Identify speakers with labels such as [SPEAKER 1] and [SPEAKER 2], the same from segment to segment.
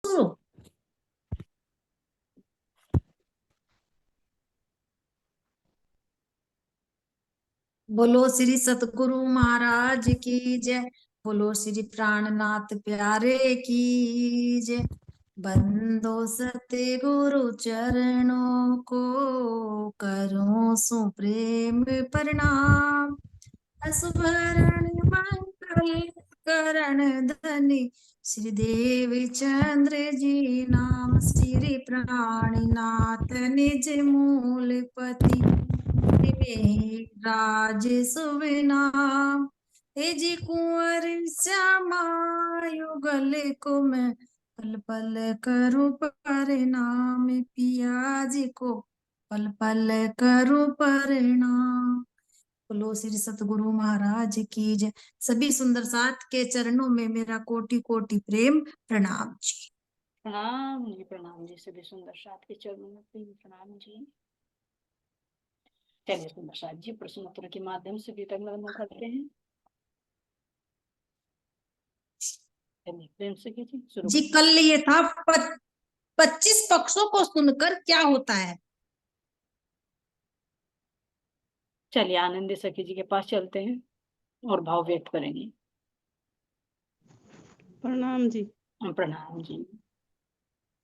[SPEAKER 1] शुरू। बोलो श्री सतगुरु महाराज की जय। बोलो श्री प्राणनाथ प्यारे की जय। बंदो सत्य गुरु चरणों को करूं सुप्रेम प्रणाम। असुभरण मंगल करण धनी श्री देवी चंद्र जी नाम। श्री प्राणनाथ निज मूलपति में राज सुविनाम। हे जी कुंवर श्यामा युगल को मैं पल पल करूं प्रणाम। पिया जी को पल पल करूं प्रणाम। बोलो श्री सतगुरु महाराज की जय। सभी सुंदर साथ के चरणों में मेरा कोटि कोटि प्रेम प्रणाम जी।
[SPEAKER 2] प्रणाम जी सभी सुंदर साथ के चरणों में प्रेम प्रणाम जी। चलिए सुंदर साथ जी प्रश्न उत्तर के माध्यम से वितरण करते हैं। प्रेम से कीजिए
[SPEAKER 1] जी। कल ये था 25 पक्षों को सुनकर क्या होता है।
[SPEAKER 2] चलिए आनंदी सखी जी के पास चलते हैं और भाव व्यक्त करेंगे।
[SPEAKER 3] प्रणाम जी।
[SPEAKER 2] प्रणाम जी।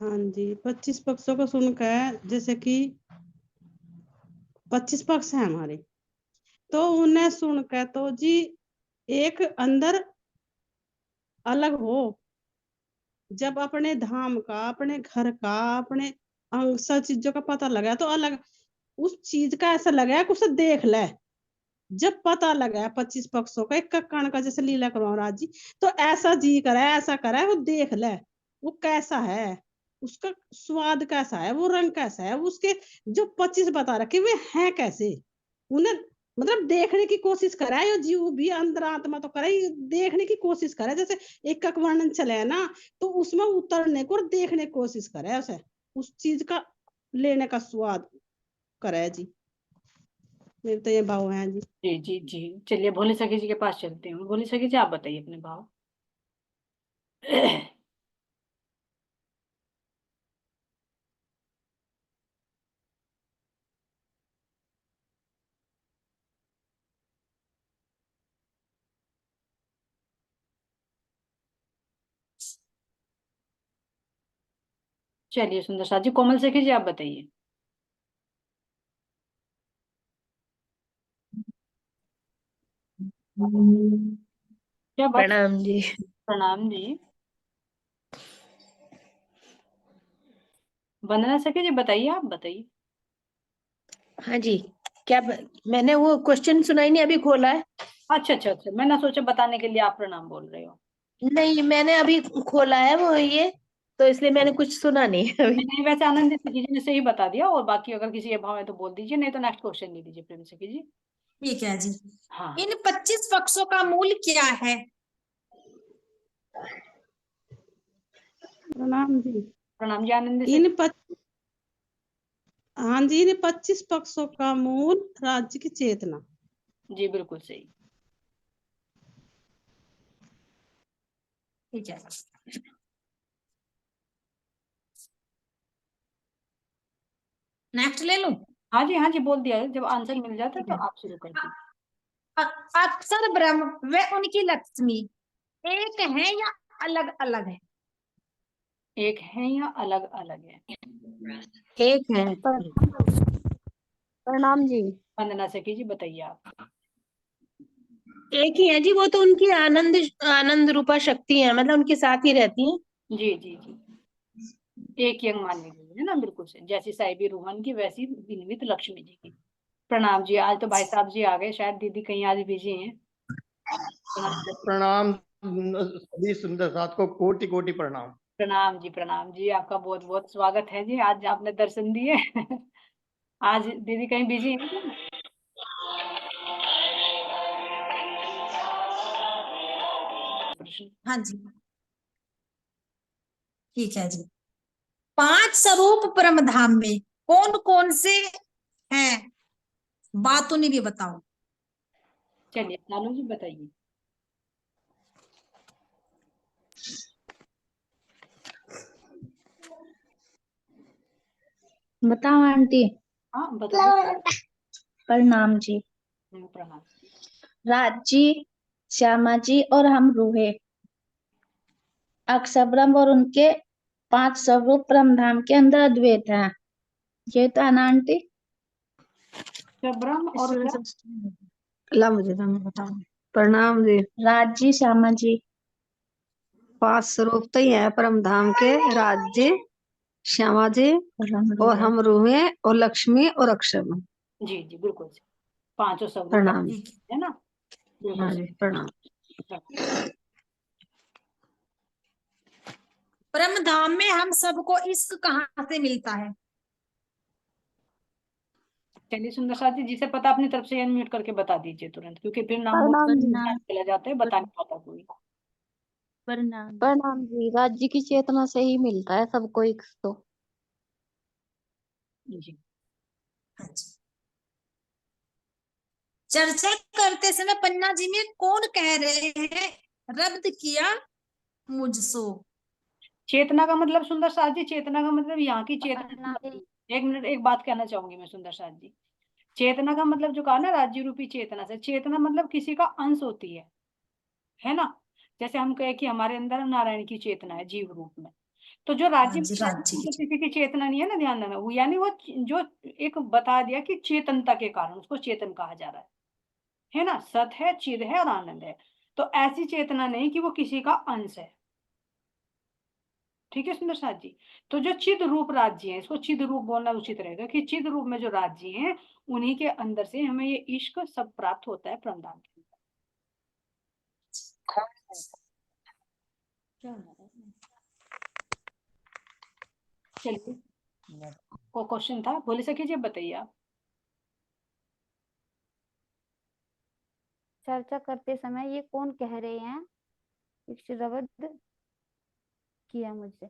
[SPEAKER 3] हाँ जी, 25 पक्षों को सुनकर, जैसे कि 25 पक्ष है हमारे, तो उन्हें सुनकर तो जी एक अंदर अलग हो, जब अपने धाम का, अपने घर का, अपने अंग सब चीजों का पता लगा तो अलग उस चीज का ऐसा लगा कि उसे देख ले। जब पता लगा 25 पक्षों का, एक कण का, जैसे लीला करो राज जी, तो ऐसा जी करे, ऐसा करे, वो देख ले वो कैसा है, उसका स्वाद कैसा है, वो रंग कैसा है, उसके जो 25 बता रखे वे हैं कैसे, उन्हें मतलब देखने की कोशिश करे। यो जीव भी अंतरात्मा तो करे, देखने की कोशिश करे। जैसे एक वर्णन चले है ना, तो उसमें उतरने को और देखने की कोशिश करे, उसे उस चीज का लेने का स्वाद करे जी। मेरे तो ये भाव है जी।
[SPEAKER 2] जी जी जी। चलिए भोले सखी जी के पास चलते हैं। भोले सखी जी आप बताइए अपने भाव। चलिए सुंदर साथ जी कोमल सखी जी आप बताइए। क्या बात।
[SPEAKER 4] प्रणाम जी।
[SPEAKER 2] प्रणाम जी। वंदना सखी जी बताइए, आप बताइए।
[SPEAKER 4] हाँ जी। क्या मैंने वो क्वेश्चन सुनाई नहीं, अभी खोला है।
[SPEAKER 2] अच्छा अच्छा अच्छा, मैंने सोचा बताने के लिए आप प्रणाम बोल रहे हो।
[SPEAKER 4] नहीं, मैंने अभी खोला है वो ये, तो इसलिए मैंने कुछ सुना नहीं अभी।
[SPEAKER 2] नहीं वैसे आनंद सखी जी ने सही बता दिया, और बाकी अगर किसी के भाव है तो बोल दीजिए, नहीं तो नेक्स्ट क्वेश्चन ले लीजिए प्रेम सखी जी।
[SPEAKER 1] ठीक है जी।
[SPEAKER 2] हाँ
[SPEAKER 1] इन 25 पक्षों का मूल क्या है।
[SPEAKER 3] प्रणाम जी।
[SPEAKER 2] प्रणाम जी आनंद सखी।
[SPEAKER 3] इन हाँ जी, इन 25 पक्षों का मूल राज्य की चेतना।
[SPEAKER 2] जी बिल्कुल सही।
[SPEAKER 1] ठीक है। नेक्स्ट ले लूं।
[SPEAKER 2] हाँ जी बोल दिया है। जब आंसर मिल जाता है तो आप शुरू कर दीजिए।
[SPEAKER 1] अक्षर ब्रह्म व उनकी लक्ष्मी एक है या अलग अलग है।
[SPEAKER 2] एक है या अलग अलग है।
[SPEAKER 4] एक है।
[SPEAKER 5] प्रणाम जी।
[SPEAKER 2] वंदना सखी जी बताइए आप।
[SPEAKER 4] एक ही है जी, वो तो उनकी आनंद आनंद रूपा शक्ति है, मतलब उनके साथ ही रहती है।
[SPEAKER 2] जी जी जी। एक यंग मान लीजिए, है ना, बिल्कुल से जैसी साहिबी रूहान की वैसी विनिमित लक्ष्मी जी की। प्रणाम जी। आज तो भाई साहब जी आ गए, शायद दीदी कहीं आज बिजी हैं।
[SPEAKER 6] प्रणाम सभी सुंदर साथ को कोटि कोटि प्रणाम।
[SPEAKER 2] प्रणाम जी। प्रणाम जी, आपका बहुत बहुत स्वागत है जी, आज आपने दर्शन दिए। आज दीदी कहीं बिजी है क्या?
[SPEAKER 1] हाँ जी ठीक है जी। 5 स्वरूप परम धाम में कौन कौन से हैं, बात उन्हें भी बताओ।
[SPEAKER 2] चलिए लालू जी बताइए।
[SPEAKER 5] बताओ आंटी।
[SPEAKER 2] हाँ बताओ।
[SPEAKER 5] प्रणाम जी।
[SPEAKER 2] प्रणाम।
[SPEAKER 5] राज जी, श्यामा जी और हम रूहे अक्षर ब्रह्म और उनके 5 स्वरूप ब्रह्म धाम के अंदर अद्वैत हैं। ये तो है ना आंटी?
[SPEAKER 2] तो ब्रह्म और क्या?
[SPEAKER 7] ला मुझे तो मैं बताऊं। प्रणाम जी।
[SPEAKER 5] राज जी, श्यामा जी।
[SPEAKER 7] 5 स्वरूप तो ही है परम धाम के, राज्य, श्यामा जी और हम रूह हैं और लक्ष्मी और अक्षर में।
[SPEAKER 2] जी जी बिल्कुल सही। 5 स्वरूप
[SPEAKER 7] प्रणाम।
[SPEAKER 2] है ना, बिल्कुल
[SPEAKER 7] हाँ
[SPEAKER 2] सही।
[SPEAKER 7] जी प्रणाम।
[SPEAKER 1] परम धाम में हम सबको इश्क कहाँ से मिलता है?
[SPEAKER 2] चलिए सुंदर साथ जी, जिसे पता अपनी तरफ से अनम्यूट करके बता दीजिए तुरंत, क्योंकि फिर नाम
[SPEAKER 7] प्रणाम जी।
[SPEAKER 2] चला जाता है, बता नहीं पाता कोई।
[SPEAKER 7] प्रणाम जी। राज्य की चेतना से ही मिलता है सबको एक तो।
[SPEAKER 2] जी
[SPEAKER 1] अच्छा। चर्चा करते समय पन्ना जी में कौन कह रहे हैं रब्द किया मुझसो?
[SPEAKER 2] चेतना का मतलब सुंदर साथ जी, चेतना का मतलब यहाँ की चेतना। एक मिनट, एक बात कहना चाहूंगी मैं सुंदर साथ जी। चेतना का मतलब जो कहा ना, राज्य रूपी चेतना से, चेतना मतलब किसी का अंश होती है ना। जैसे हम कहे कि हमारे अंदर नारायण की चेतना है जीव रूप में, तो जो
[SPEAKER 1] हाँ
[SPEAKER 2] राज्य
[SPEAKER 1] जी,
[SPEAKER 2] तो
[SPEAKER 1] राज्य की
[SPEAKER 2] किसी की चेतना नहीं है ना, ध्यान देना। वो यानी वो जो एक बता दिया कि चेतनता के कारण उसको चेतन कहा जा रहा है ना। सत है, चिद है और आनंद है। तो ऐसी चेतना नहीं कि वो किसी का अंश है। ठीक है सुंदर साथ जी। तो जो चिद रूप राज्य है, इसको चिद रूप बोलना उचित रहेगा कि चिद रूप में जो राज्य हैं, उन्हीं के अंदर से हमें ये इश्क सब प्राप्त होता है परमधाम के अंदर। चलिए, को क्वेश्चन था, बोले सके जी, बताइए आप।
[SPEAKER 8] चर्चा करते समय ये कौन कह रहे हैं रब्द किया मुझसे?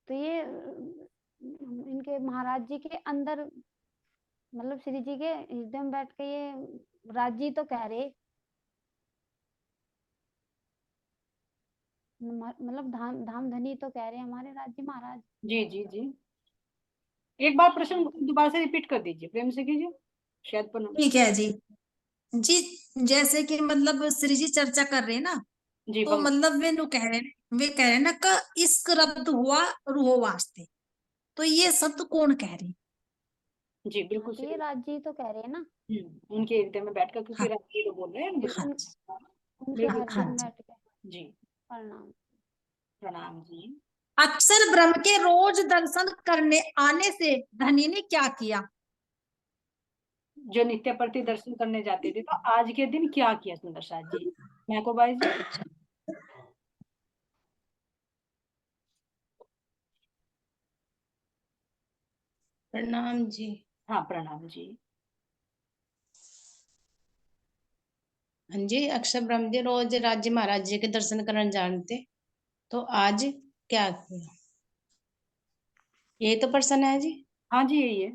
[SPEAKER 8] तो ये इनके महाराज जी के अंदर, मतलब श्री जी के हृदय में बैठ के ये राज जी तो कह रहे, मतलब धाम धाम धनी तो कह रहे हैं हमारे राज्य महाराज।
[SPEAKER 2] जी जी जी, एक बार प्रश्न दोबारा से रिपीट कर दीजिए, प्रेम से कीजिए, शायद पर।
[SPEAKER 1] ठीक है जी। जी, जैसे कि मतलब श्री जी चर्चा कर रहे हैं ना,
[SPEAKER 2] जी
[SPEAKER 1] तो मतलब वे कह रहे हैं ना का इश्क रब्द हुआ रूहो वास्ते। तो ये शब्द कौन कह रहे हैं?
[SPEAKER 2] जी बिल्कुल
[SPEAKER 8] तो ये
[SPEAKER 2] सही।
[SPEAKER 8] राज जी तो कह रहे हैं ना।
[SPEAKER 2] उनके हृदय में बैठकर, क्योंकि
[SPEAKER 1] हाँ
[SPEAKER 2] राजी तो बोल रहे हैं बिल्कुल।
[SPEAKER 1] हाँ
[SPEAKER 8] उनके
[SPEAKER 2] बिल्कुल
[SPEAKER 8] हृदय
[SPEAKER 1] हाँ
[SPEAKER 8] में
[SPEAKER 1] जी।
[SPEAKER 8] बैठ के।
[SPEAKER 2] जी।
[SPEAKER 8] प्रणाम।
[SPEAKER 2] प्रणाम जी।
[SPEAKER 1] अक्षर ब्रह्म के रोज दर्शन करने आने से धनी ने क्या किया?
[SPEAKER 2] जो नित्य प्रति दर्शन करने जाते थे, तो आज के दिन क्या किया सुंदर साथ जी? मैं को बाई जी।
[SPEAKER 3] प्रणाम जी।
[SPEAKER 2] हाँ प्रणाम जी।
[SPEAKER 3] हाँ जी, अक्षर ब्रह्म जी रोज राज्य महाराज जी के दर्शन करने जानते, तो आज क्या किया? यही तो प्रश्न है जी।
[SPEAKER 2] हाँ जी यही है।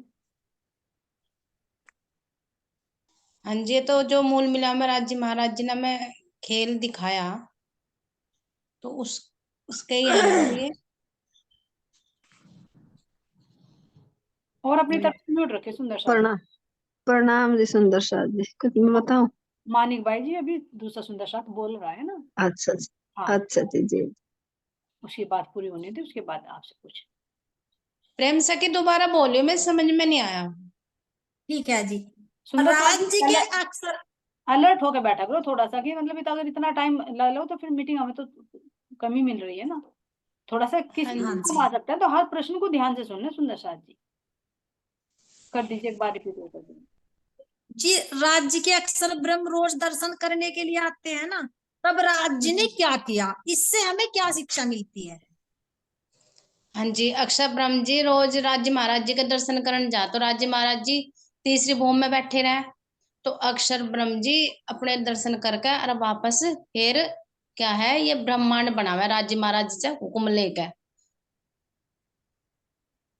[SPEAKER 3] हाँ जी, तो जो मूल मिला में राज्य महाराज जी ने हमें खेल दिखाया, तो उसके ही है ना ये।
[SPEAKER 2] और अपनी तरफ से म्यूट रखे सुंदर साथ जी।
[SPEAKER 7] प्रणाम जी सुंदर साथ जी। कुछ मैं बताऊं?
[SPEAKER 2] मानिक भाई जी अभी दूसरा सुंदर साथ बोल रहा है ना।
[SPEAKER 7] अच्छा
[SPEAKER 2] हाँ,
[SPEAKER 7] अच्छा जी।
[SPEAKER 2] उसकी बात पूरी होने दे, उसके बाद आपसे पूछ।
[SPEAKER 3] प्रेम से कि दोबारा बोलियो, मैं समझ में नहीं आया।
[SPEAKER 1] ठीक है जी।
[SPEAKER 2] सुंदर साथ जी
[SPEAKER 1] राज्य के अक्षर,
[SPEAKER 2] अलर्ट होकर बैठा करो थोड़ा सा, कि मतलब अगर इतना टाइम ले लो तो फिर मीटिंग हमें तो कमी मिल रही है ना। थोड़ा सा किसी
[SPEAKER 3] हाँ
[SPEAKER 1] हाँ
[SPEAKER 2] को
[SPEAKER 1] जी
[SPEAKER 2] आ सकता है, तो हर प्रश्न को ध्यान से सुनना सुंदर साथ जी। कर दीजिए एक बार रिपीट कर दीजिए।
[SPEAKER 1] जी। राज्य के अक्षर ब्रह्म रोज दर्शन करने के लिए आते हैं ना, तब राज्य ने क्या किया? इससे हमें क्या शिक्षा मिलती है?
[SPEAKER 3] हाँ जी, अक्षर ब्रह्म जी रोज राज्य महाराज जी के दर्शन करने जा, तो राज्य महाराज जी तीसरी भूमि में बैठे रहे, तो अक्षर ब्रह्म जी अपने दर्शन करके और वापस फिर क्या है, ये ब्रह्मांड बना हुआ है राज्य महाराज जी से हुक्म लेकर।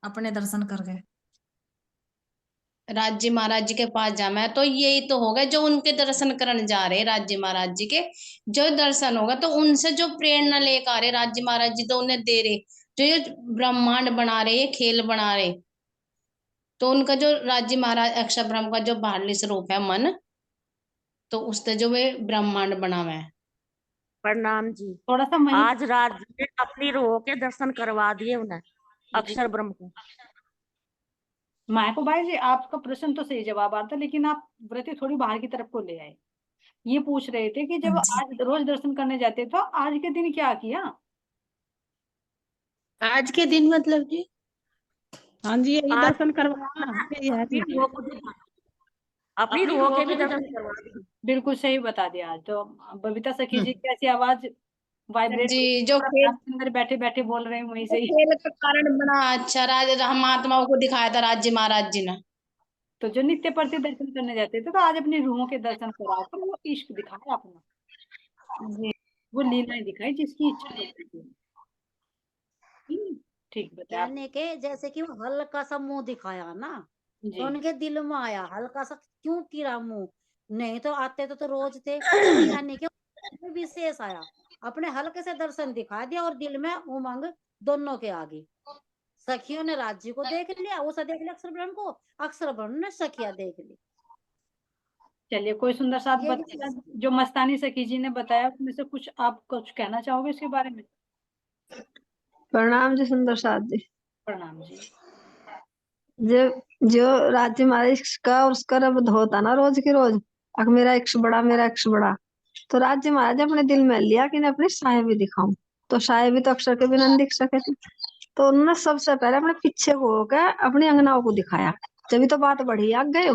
[SPEAKER 1] अपने दर्शन कर गए।
[SPEAKER 3] राज्य महाराज जी के पास जाना, तो यही तो होगा जो उनके दर्शन करने जा रहे हैं राज्य महाराज जी के। जो दर्शन होगा तो उनसे जो प्रेरणा लेकर आ रहे राज्य महाराज जी, तो उन्हें दे रहे जो ये ब्रह्मांड बना रहे, ये खेल बना रहे।
[SPEAKER 9] तो उनका जो राज्य महाराज अक्षर ब्रह्म का जो बाहरली स्वरूप है मन, तो उससे जो वे ब्रह्मांड बना हुआ है।
[SPEAKER 10] प्रणाम जी।
[SPEAKER 2] थोड़ा सा वहीं
[SPEAKER 10] आज राज ने अपनी रूह के दर्शन करवा दिए उन्हें, अक्षर ब्रह्म को।
[SPEAKER 2] माया को भाई जी, आपका प्रश्न तो सही जवाब आता, लेकिन आप व्रती थोड़ी बाहर की तरफ को ले आए। ये पूछ रहे थे कि जब आज रोज दर्शन करने जाते तो आज के दिन क्या किया।
[SPEAKER 4] आज के दिन मतलब जी
[SPEAKER 3] हाँ जी, यही
[SPEAKER 10] आज
[SPEAKER 3] दर्शन करवाया, यही है जी।
[SPEAKER 10] अपनी रूह को दिखा- अपनी रूह के भी दर्शन करवा दिए।
[SPEAKER 2] बिल्कुल सही बता दिया। आज तो बबीता सखी जी की ऐसी आवाज वाइब्रेट
[SPEAKER 9] जी, जो खेल
[SPEAKER 2] अंदर बैठे बैठे बोल रहे हैं वहीं से ही।
[SPEAKER 9] खेल का कारण बना। अच्छा, हम महात्माओं को दिखाया था राज्य महाराज जी ने।
[SPEAKER 2] तो जो नित्य प्रति दर्शन करने जाते थे तो आज अपनी रूहों के दर्शन कराकर वो इश्क दिखाया अपना, वो लीलाएं दिखाई जिसकी इच्छा होती थी। ठीक बताया आप।
[SPEAKER 11] यानी कि जैसे कि वो हल्का सा मुंह दिखाया ना,
[SPEAKER 2] जी
[SPEAKER 11] तो उनके दिल में आया हल्का सा, क्यों किरा मुंह, नहीं तो आते तो रोज थे। तो यानी कि विशेष आया, अपने हल्के से दर्शन दिखा दिया और दिल में उमंग दोनों के आगे। सखियों ने राज्य को देख लिया, उसे देख लिया अक्षर ब्रह्म को, अक्षर ब्रह्म ने सखिया देख ली।
[SPEAKER 2] चलिए, कोई सुंदर साथ
[SPEAKER 11] ये
[SPEAKER 2] बताया जो मस्तानी सखी जी ने बताया, उसमें से कुछ आप कुछ कहना चाहोगे इसके बारे में।
[SPEAKER 7] प्रणाम जी सुंदर साथ जी।
[SPEAKER 2] प्रणाम जी।
[SPEAKER 7] जो जो राज्य महाराज का और उसका रब होता ना रोज के रोज, अक मेरा इक्ष बड़ा, मेरा इक्ष बड़ा, तो राज्य महाराज अपने दिल में लिया कि मैं अपनी साय भी दिखाऊं। तो साय भी तो अक्षर के बिना नहीं दिख सके थे, तो उन्होंने सबसे पहले अपने पीछे को होकर अपनी अंगनाओं को दिखाया, तभी तो बात बढ़ी आग गए।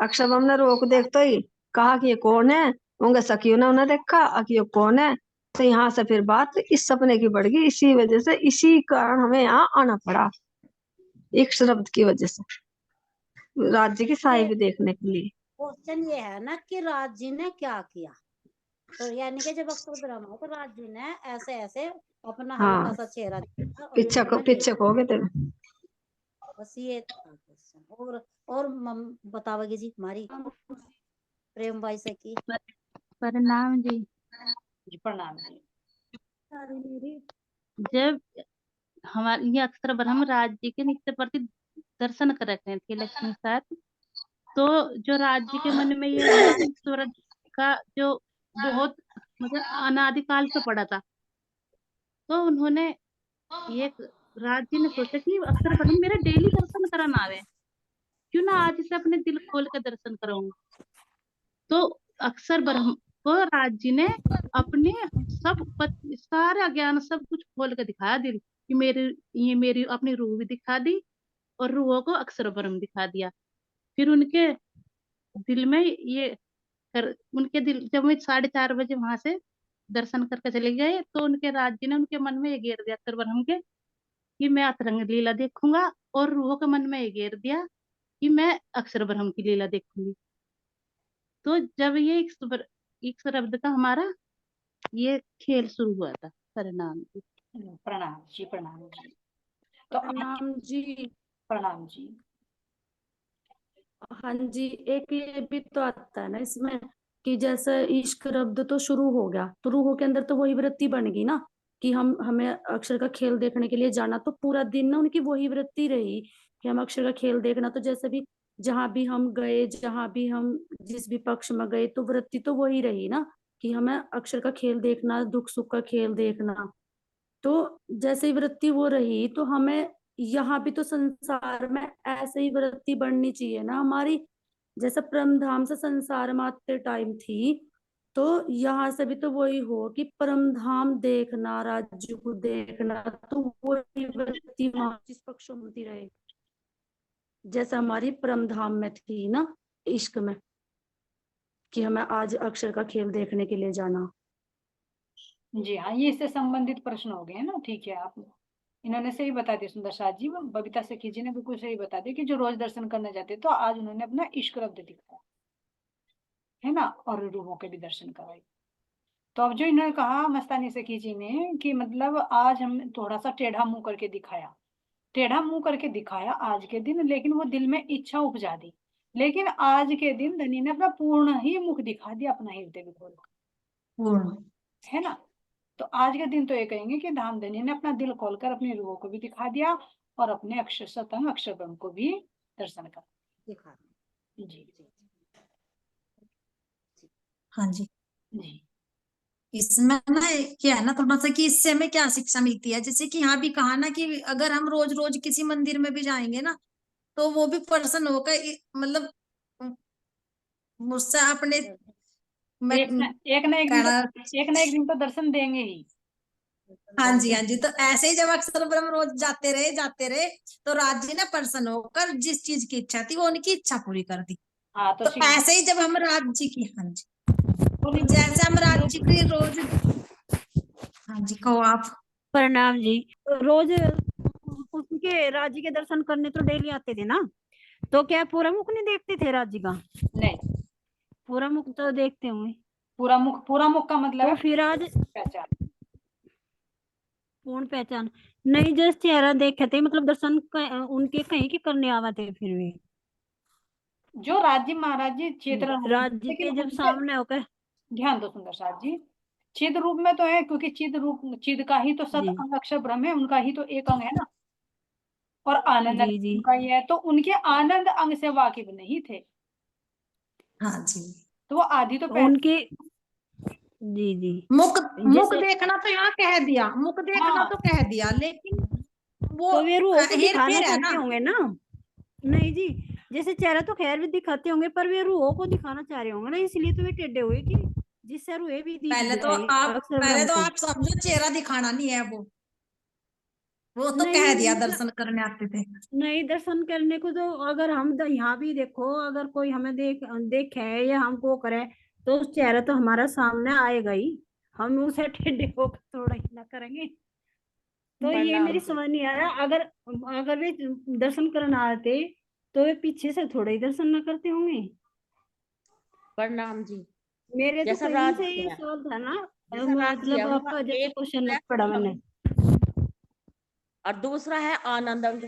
[SPEAKER 7] अक्षर हमने रोक देखते ही कहा कि ये कौन है, उनके सखियों ने उन्हें देखा कि ये कौन है। तो यहाँ से फिर बात इस सपने की बढ़ गई, इसी वजह से, इसी कारण हमें यहाँ आना पड़ा, एक शब्द की वजह से, राज्य की साई भी देखने के लिए।
[SPEAKER 11] क्वेश्चन ये है ना कि राज जी ने क्या किया, तो यानी कि जब अक्षर ब्रह्म हो तो राज जी ने ऐसे ऐसे अपना
[SPEAKER 7] हाँ,
[SPEAKER 11] हल्का सा चेहरा दिखाया और
[SPEAKER 7] पीछे
[SPEAKER 11] दिल
[SPEAKER 7] को
[SPEAKER 11] में
[SPEAKER 7] पीछे
[SPEAKER 11] लिया।
[SPEAKER 7] हो गए थे।
[SPEAKER 11] बस ये था क्वेश्चन। और बताओगे जी हमारी प्रेम भाई से की।
[SPEAKER 10] प्रणाम जी।
[SPEAKER 2] जी प्रणाम जी।
[SPEAKER 10] जब हमारे ये अक्षर ब्रह्म राज्य के नित्य प्रति दर्शन कर रहे थे लक्ष्मी साथ, तो जो राज्य के मन में ये हमारे ईश्वर का जो बहुत मतलब अनादिकाल से पड़ा था, तो उन्होंने ये राज्य ने सोचा कि अक्षर ब्रह्म मेरा डेली दर्शन कराना आवे, क्यों ना आज इसे अपने दिल खोल कर दर्शन कराऊंगा। तो अक्षर ब्रह्म को राज्य ने अपने सारा ज्ञान सब कुछ खोल कर दिखाया दिल कि मेरी अपनी रूह भी दिखा दी और रूह को अक्षर ब्रह्म दिखा दिया। फिर उनके दिल में उनके दिल जब मैं 4:30 बजे वहां से दर्शन करके चले गए, तो उनके राज्य ने उनके मन में ये घेर दिया अक्षर ब्रह्म के कि मैं अतरंग लीला देखूंगा, और रूह के मन में ये घेर दिया कि मैं अक्षर ब्रह्म की लीला देखूंगी। तो जब ये एक शब्द का हमारा ये खेल शुरू हुआ था। प्रणाम जी।
[SPEAKER 2] प्रणाम जी। प्रणाम जी। तो
[SPEAKER 12] प्रणाम जी।
[SPEAKER 2] प्रणाम जी।
[SPEAKER 12] हाँ जी, एक ये भी तो आता है ना इसमें कि जैसे इश्क रब्द तो शुरू हो गया, तो रूहों के अंदर तो वही वृत्ति बन गई ना कि हमें अक्षर का खेल देखने के लिए जाना, तो पूरा दिन ना उनकी वही वृत्ति रही कि हम अक्षर का खेल देखना। तो जैसे भी जहां भी हम गए, जहां भी हम जिस भी पक्ष में गए, तो वृत्ति तो वही रही ना कि हमें अक्षर का खेल देखना, दुख सुख का खेल देखना। तो जैसे ही वृत्ति वो रही, तो हमें यहाँ भी तो संसार में ऐसे ही वृत्ति बढ़नी चाहिए ना हमारी। जैसे परम धाम से संसार में आते टाइम थी, तो यहाँ से भी तो वही हो कि परम धाम देखना, राज्य को देखना, तो वही वृत्ति वहां जिस पक्षों में होती रहे, जैसे हमारी परम धाम में थी ना इश्क में कि हमें आज अक्षर का खेल देखने के लिए जाना।
[SPEAKER 2] जी हाँ, ये इससे संबंधित प्रश्न हो गए ना। ठीक है, आप इन्होंने सही बता दिया सुंदर साथ जी, बबीता सखी जी ने बिल्कुल सही बता दिया कि जो रोज दर्शन करने जाते तो आज उन्होंने अपना इश्क रब्द दिखाया है ना, और रूहों के भी दर्शन कराए। तो अब जो इन्होंने कहा मस्तानी सखी जी ने कि मतलब आज हम थोड़ा सा टेढ़ा मुंह करके दिखाया, टेढ़ा मुंह करके दिखाया आज के दिन, लेकिन वो दिल में इच्छा उपजा दी। लेकिन आज के दिन धनी ने अपना पूर्ण ही मुख दिखा दिया, अपना हृदय भी खोल,
[SPEAKER 9] पूर्ण,
[SPEAKER 2] है ना। तो आज के दिन तो ये कहेंगे कि धामधनी ने अपना दिल खोलकर अपनी रूह को भी दिखा दिया और अपने अक्षर सतंग अक्षर ब्रह्म को भी दर्शन कर
[SPEAKER 11] दिखा
[SPEAKER 2] जी
[SPEAKER 1] हाँ जी।
[SPEAKER 2] जी
[SPEAKER 1] इसमें ना क्या है ना थोड़ा सा कि इससे हमें क्या शिक्षा मिलती है, जैसे कि यहाँ भी कहा ना कि अगर हम रोज रोज किसी मंदिर में भी जाएंगे ना तो वो भी प्रसन्न होकर मतलब मुझसे अपने मैं
[SPEAKER 2] एक ना एक एक दिन तो दर्शन देंगे ही।
[SPEAKER 1] हाँ जी हाँ जी। तो ऐसे ही जब अक्षर ब्रह्म रोज जाते रहे तो राज जी ने प्रसन्न होकर जिस चीज की इच्छा थी वो उनकी इच्छा पूरी कर दी।
[SPEAKER 2] हाँ
[SPEAKER 1] तो ऐसे ही जब हम राज जी की हाँ जी जैसे हम राज जी की रोज हाँ जी कहो आप।
[SPEAKER 13] प्रणाम जी। रोज उनके राज्य के दर्शन करने तो डेली आते थे ना, तो क्या पूरा मुख नहीं देखते थे राज्य का?
[SPEAKER 2] नहीं,
[SPEAKER 13] पूरा मुख तो देखते होंगे।
[SPEAKER 2] पूरा मुख का मतलब
[SPEAKER 13] तो
[SPEAKER 2] है
[SPEAKER 13] फिर आज
[SPEAKER 2] पहचान,
[SPEAKER 13] पूर्ण पहचान नहीं, जैसे चेहरा देखे थे मतलब दर्शन उनके कहीं के करने आवा थे फिर भी
[SPEAKER 2] जो राज्य महाराज जी चित्र
[SPEAKER 13] राज्य के जब सामने होकर।
[SPEAKER 2] ध्यान दो सुंदर साथ जी, चिद रूप में तो है क्योंकि चिद का ही तो सत अंग अक्षर ब्रह्म है, उनका ही तो एक अंग है ना, और आनंद उनका ही है, तो उनके आनंद अंग से वाकिफ नहीं थे।
[SPEAKER 1] हाँ जी।
[SPEAKER 2] तो वो आदि तो
[SPEAKER 13] उनके जी
[SPEAKER 1] मुख देखना तो यहाँ कह दिया, मुख देखना तो कह दिया, लेकिन वो
[SPEAKER 13] तो वे रूह को
[SPEAKER 1] हेर
[SPEAKER 13] दिखाना
[SPEAKER 1] फेर है
[SPEAKER 13] चाहते
[SPEAKER 1] ना।
[SPEAKER 13] होंगे ना। नहीं जी, जैसे चेहरा तो खैर भी दिखाते होंगे पर वे रूह को दिखाना चाह रहे होंगे ना, इसलिए तो वे टेढ़े हुए कि जिससे रूह भी
[SPEAKER 1] पहले तो आप समझो चेहरा दिखाना नहीं है, वो तो कह दिया दर्शन करने आते थे।
[SPEAKER 13] नहीं, दर्शन करने को तो अगर हम यहाँ भी देखो, अगर कोई हमें देखे या हमको करे तो उस चेहरा तो हमारा सामने आएगा ही, हम उसे टेढ़े होकर थोड़ा ही ना करेंगे। तो ये मेरी समझ नहीं आ रहा, अगर वे दर्शन करने आते तो वे पीछे से थोड़ा ही दर्शन ना करते होंगे।
[SPEAKER 14] प्रणाम जी।
[SPEAKER 13] मेरे तो कहीं से ये सवाल था ना, मतलब आपका जैसे क्वेश्चन पढ़ा मैंने।
[SPEAKER 14] और दूसरा है आनंद अंग,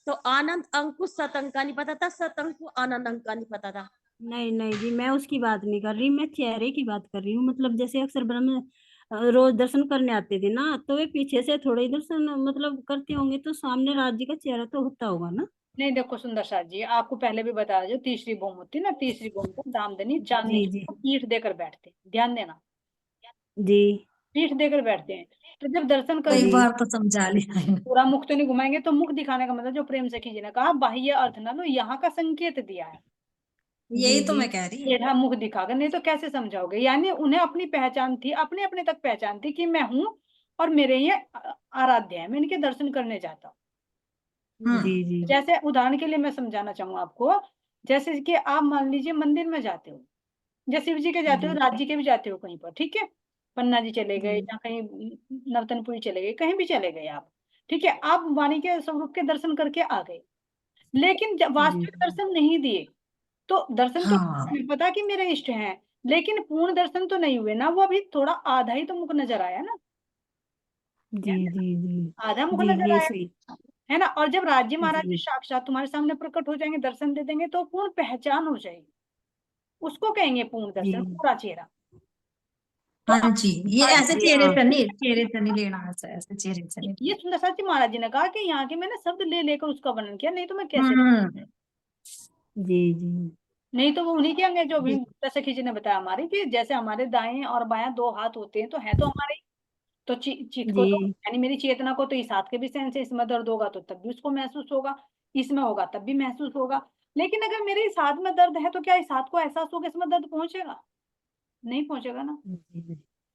[SPEAKER 14] तो आनंद अंग को सतंग का नहीं पता था, सतंग को आनंद अंग का नहीं पता था।
[SPEAKER 13] नहीं जी, मैं उसकी बात नहीं कर रही, मैं चेहरे की बात कर रही हूँ। मतलब जैसे अक्षर ब्रह्म रोज दर्शन करने आते थे ना, तो वे पीछे से थोड़े ही दर्शन मतलब करते होंगे, तो सामने राज्य का चेहरा तो होता होगा ना।
[SPEAKER 2] नहीं देखो सुंदर साथ जी, आपको पहले भी बताया, जो तीसरी भूमि होती है ना, तीसरी भूमि को दामदनी चांदी की पीठ देकर बैठते, ध्यान देना
[SPEAKER 13] जी,
[SPEAKER 2] पीठ देकर बैठते हैं। तो जब दर्शन कर
[SPEAKER 1] कई बार तो समझा लिया,
[SPEAKER 2] पूरा मुख तो नहीं घुमाएंगे, तो मुख दिखाने का मतलब जो प्रेम सखी जी ने कहा बाह्य अर्थ ना लो, यहाँ का संकेत दिया है,
[SPEAKER 1] यही तो मैं कह रही हूँ।
[SPEAKER 2] ये मुख दिखाकर, नहीं तो कैसे समझाओगे। यानी उन्हें अपनी पहचान थी, अपने अपने तक पहचान थी कि मैं हूँ और मेरे ये आराध्य है, मैं इनके दर्शन करने जाता हूँ।
[SPEAKER 13] जी
[SPEAKER 2] जैसे उदाहरण के लिए मैं समझाना चाहूंगा आपको, जैसे कि आप मान लीजिए मंदिर में जाते हो, जैसे शिव जी के जाते हो, राज्य के भी जाते हो कहीं पर, ठीक है, पन्ना जी चले गए या कहीं नर्तनपुरी चले गए, कहीं भी चले गए आप, ठीक है, आप वाणी के स्वरूप के दर्शन करके आ गए, लेकिन जब वास्तविक दर्शन नहीं दिए तो दर्शन तो पता कि मेरे इष्ट हैं, लेकिन पूर्ण दर्शन तो नहीं हुए ना, वो अभी थोड़ा आधा ही तो मुख नजर आया ना,
[SPEAKER 13] जी
[SPEAKER 2] आधा मुख नजर आया है ना। और जब राज्य महाराज जी साक्षात तुम्हारे सामने प्रकट हो जाएंगे, दर्शन दे देंगे, तो पूर्ण पहचान हो जाएगी, उसको कहेंगे पूर्ण दर्शन, पूरा चेहरा।
[SPEAKER 1] हाँ जी, ये ऐसे चेहरे से नहीं लेना, ऐसे चेहरे से नहीं।
[SPEAKER 2] ये सुंदर साथ जी महाराज जी ने कहा कि यहाँ के मैंने शब्द ले लेकर उसका वर्णन किया, नहीं तो मैं कैसे
[SPEAKER 13] जी
[SPEAKER 2] नहीं तो वो उन्हीं के अंग है, जो भी सखी जी ने बताया हमारे, कि जैसे हमारे दाएं और बायां दो हाथ होते हैं, तो है तो हमारे, तो चित्त को तो यानी मेरी चेतना को तो इस हाथ के भी सेंस है, इसमें दर्द होगा तो तब भी उसको महसूस होगा, इसमें होगा तब भी महसूस होगा। लेकिन अगर मेरे इस हाथ में दर्द है तो क्या इस हाथ को एहसास होगा इसमें दर्द पहुंचेगा? नहीं पहुंचेगा ना।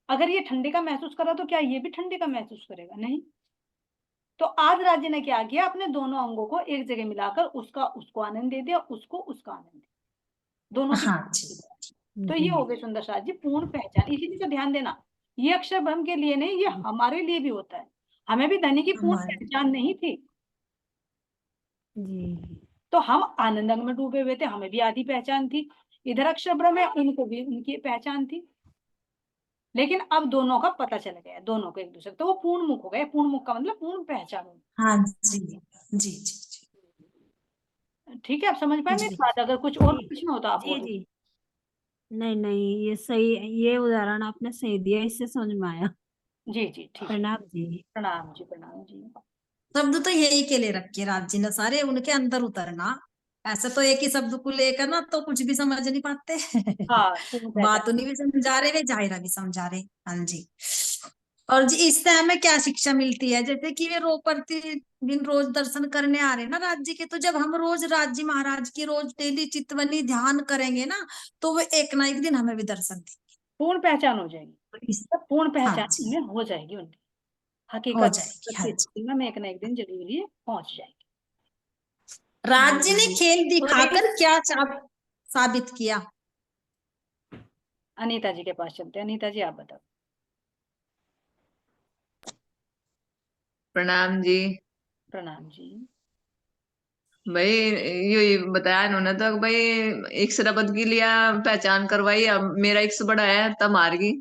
[SPEAKER 2] अगर ये ठंडी का महसूस करा तो क्या ये भी ठंडी का महसूस करेगा? नहीं। तो आज राज्य ने क्या किया, अपने दोनों अंगों को एक जगह मिलाकर उसका उसको आनंद दे दिया, उसको उसका आनंद दिया, दोनों की। तो ये हो गए सुंदर साथ जी पूर्ण पहचान। इसीलिए तो ध्यान देना, ये अक्षर ब्रह्म के लिए नहीं, ये हमारे लिए भी होता है। हमें भी धनी की पूर्ण पहचान नहीं थी तो हम आनंद अंग में डूबे हुए थे, हमें भी आधी पहचान थी। इधर अक्षर ब्रह्म है, उनको भी उनकी पहचान थी, लेकिन अब दोनों का पता चल गया, दोनों को एक दूसरे, तो वो पूर्ण मुख हो गए। पूर्ण मुख का मतलब पूर्ण पहचान हो।
[SPEAKER 1] हाँ जी।
[SPEAKER 2] ठीक है, आप समझ पाए मेरी बात? अगर कुछ और प्रश्न होता आप
[SPEAKER 13] जी नहीं, ये सही, ये उदाहरण आपने सही दिया, इससे समझ में आया।
[SPEAKER 2] जी जी ठीक है।
[SPEAKER 13] प्रणाम जी।
[SPEAKER 2] प्रणाम जी, प्रणाम जी।
[SPEAKER 1] शब्द तो यही के लिए रखे राज जी ने सारे, उनके अंदर उतरना। ऐसे तो एक ही शब्द को लेकर ना तो कुछ भी समझ नहीं पाते।
[SPEAKER 2] हाँ पूर्ण
[SPEAKER 1] बात
[SPEAKER 2] पहचान।
[SPEAKER 1] उन्हीं भी समझा रहे, वे जाहिरा भी समझा रहे। हाँ जी। और जी इससे हमें क्या शिक्षा मिलती है, जैसे कि वे प्रतिदिन रोज दर्शन करने आ रहे हैं ना राज जी के, तो जब हम रोज राज जी महाराज की रोज डेली चितवनी ध्यान करेंगे ना, तो वे एक ना एक दिन हमें भी दर्शन देंगे।
[SPEAKER 2] पूर्ण पहचान हो जाएगी, पूर्ण
[SPEAKER 1] हाँ
[SPEAKER 2] पहचान
[SPEAKER 1] जी,
[SPEAKER 2] में हो जाएगी उनकी
[SPEAKER 1] हो
[SPEAKER 2] हकीकत
[SPEAKER 1] जाएगी। हाँ
[SPEAKER 2] की
[SPEAKER 1] जी,
[SPEAKER 2] स्थिति में हम एक ना एक दिन जरूर ही पहुंच जाएंगे।
[SPEAKER 1] राज जी ने
[SPEAKER 13] जी।
[SPEAKER 1] खेल
[SPEAKER 13] और एक
[SPEAKER 1] दिखाकर क्या साबित किया?
[SPEAKER 2] अनीता जी के पास चलते हैं। अनीता जी आप बताओ।
[SPEAKER 15] प्रणाम जी।
[SPEAKER 2] प्रणाम जी।
[SPEAKER 15] भाई ये बताया इन्होंने तो भाई एक शराबत की लिया पहचान करवाई, अब मेरा एक बड़ा है तब हार गई।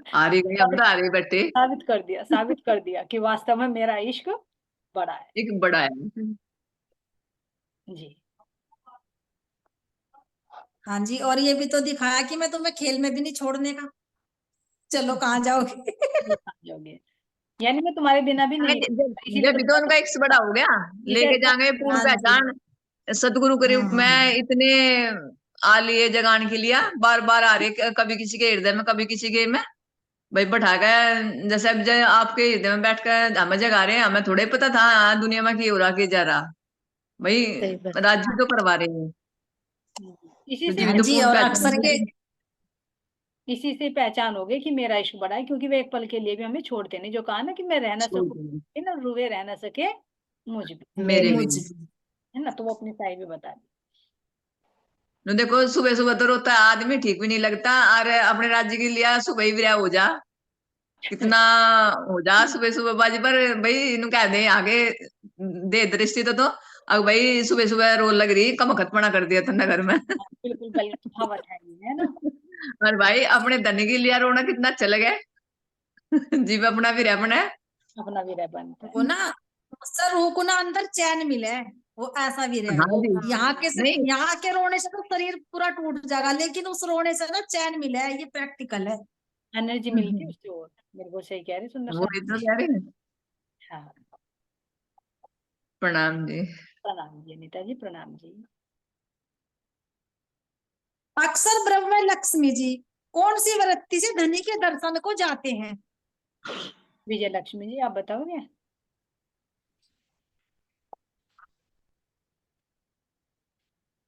[SPEAKER 15] हारी गई, अब तो हारी बेटे।
[SPEAKER 2] साबित कर दिया कि वास्तव में मेरा इश्क बड़ा है।
[SPEAKER 15] एक बड़ा है।
[SPEAKER 2] जी
[SPEAKER 1] हाँ जी, और ये भी तो दिखाया कि मैं तुम्हें खेल में भी नहीं छोड़ने का। चलो कहाँ जाओगे?
[SPEAKER 2] जाओगे, यानी मैं तुम्हारे बिना भी नहीं, इसीलिए
[SPEAKER 15] जब
[SPEAKER 2] तो
[SPEAKER 15] तो उनका एक बड़ा हो गया, लेके जाएंगे पूर्ण
[SPEAKER 1] हाँ जी।
[SPEAKER 15] पहचान सदगुरु के रूप में। इतने आ लिए जगान के लिया, बार बार आ रहे, कभी किसी के हृदय में कभी किसी के में। भाई बैठा कर जैसे अब आपके हृदय में बैठ कर हमें जगा रहे हैं, हमें थोड़ा ही पता था दुनिया में की हो रहा की जा रहा। भाई राज्य तो करवा रहे हैं,
[SPEAKER 2] इसी
[SPEAKER 15] तो
[SPEAKER 2] से
[SPEAKER 1] हाँ
[SPEAKER 15] जिन तो
[SPEAKER 1] जी,
[SPEAKER 15] पूर्ण
[SPEAKER 1] और
[SPEAKER 15] पहचान
[SPEAKER 1] अक्सर के
[SPEAKER 2] इसी से पहचान हो गई कि मेरा इश्क बड़ा है, क्योंकि वे एक पल के लिए भी हमें छोड़ते नहीं। जो कहा ना कि मैं रह ना
[SPEAKER 15] छोड़
[SPEAKER 2] सकूं
[SPEAKER 15] देंगे।
[SPEAKER 2] ना रुए रह ना सके मुझ भी,
[SPEAKER 15] मेरे
[SPEAKER 1] मुझ
[SPEAKER 15] भी
[SPEAKER 2] है ना, तो वो अपनी साई भी बता दी।
[SPEAKER 15] नो देखो, सुबह सुबह तो रोता है आदमी, ठीक भी नहीं लगता। अरे अपने राज्य के लिए सुबह ही विरह हो जा, कितना हो जा सुबह सुबह बाजी पर। भाई इन्हों कह दे आगे दे दृष्टि तो अब भाई सुबह सुबह रोल लग रही, कम खतपना कर दिया तुमने घर में।
[SPEAKER 2] बिल्कुल बिल्कुल कहावत है ना।
[SPEAKER 15] और भाई अपने धन के लिए रोना कितना अच्छा लगे। जीव अपना भी अपना है।
[SPEAKER 2] अपना भी रह बनता
[SPEAKER 1] वो
[SPEAKER 2] है।
[SPEAKER 1] ना सर रूह को ना अंदर चैन मिले, वो ऐसा भी रहे।
[SPEAKER 15] हाँ
[SPEAKER 1] वो
[SPEAKER 15] जी। नहीं
[SPEAKER 1] यहाँ के रोने से तो शरीर पूरा टूट जाएगा, लेकिन उस रोने से ना चैन मिले है, ये प्रैक्टिकल है।
[SPEAKER 2] एनर्जी मिलती है उससे। और मेरे को सही कह रही सुंदर
[SPEAKER 15] वो
[SPEAKER 2] सा।
[SPEAKER 15] इतना कह रहे हैं।
[SPEAKER 2] हाँ
[SPEAKER 15] प्रणाम जी।
[SPEAKER 2] प्रणाम जी अनीता जी, प्रणाम जी।
[SPEAKER 1] अक्सर ब्रह्म लक्ष्मी जी कौन सी वृत्ति से धनी के दर्शन को जाते हैं?
[SPEAKER 2] विजय लक्ष्मी जी आप बताओगे।